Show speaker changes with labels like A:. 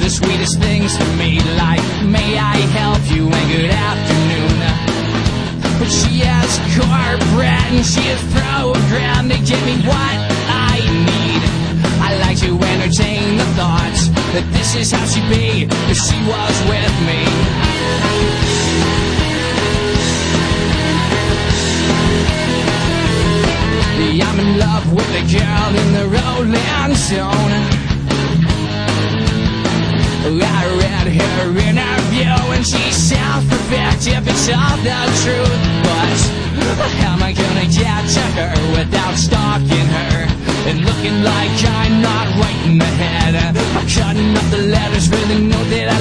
A: the sweetest things to me, like, may I help you and good afternoon. But she has corporate and she is programmed to give me what I need. I like to entertain the thoughts that this is how she'd be if she was with me. I'm in love with a girl in the Rolling Stone. I read her interview and she sounds perfect if it's all the truth. But how am I gonna get to her without stalking her and looking like I'm not right in the head? I'm cutting up the letters for the note that